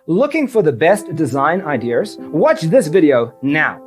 Looking for the best design ideas? Watch this video now.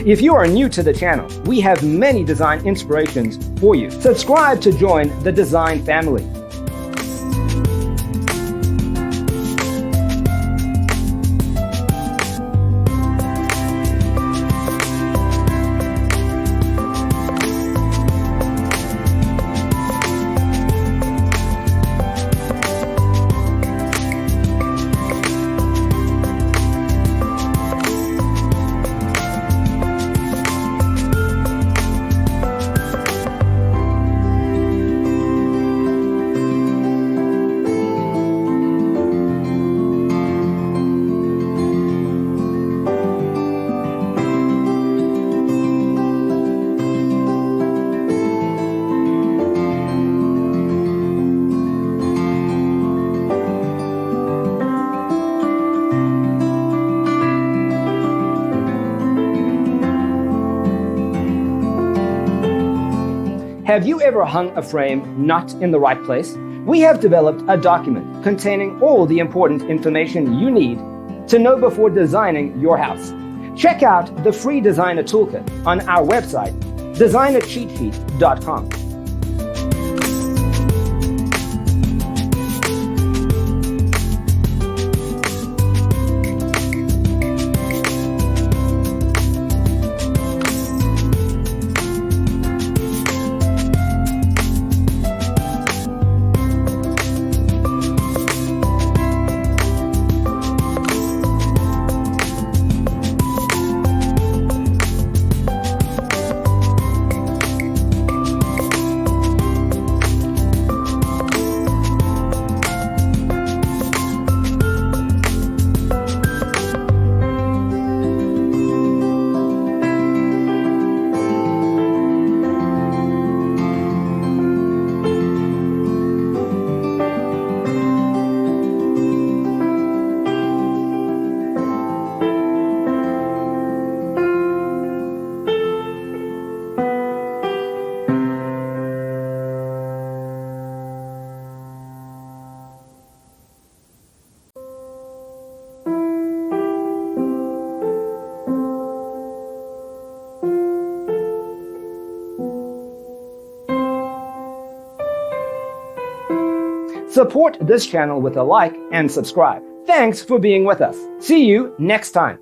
If you are new to the channel, we have many design inspirations for you. Subscribe to join the design family. Have you ever hung a frame not in the right place? We have developed a document containing all the important information you need to know before designing your house. Check out the free designer toolkit on our website, designercheatsheet.com. Support this channel with a like and subscribe. Thanks for being with us. See you next time.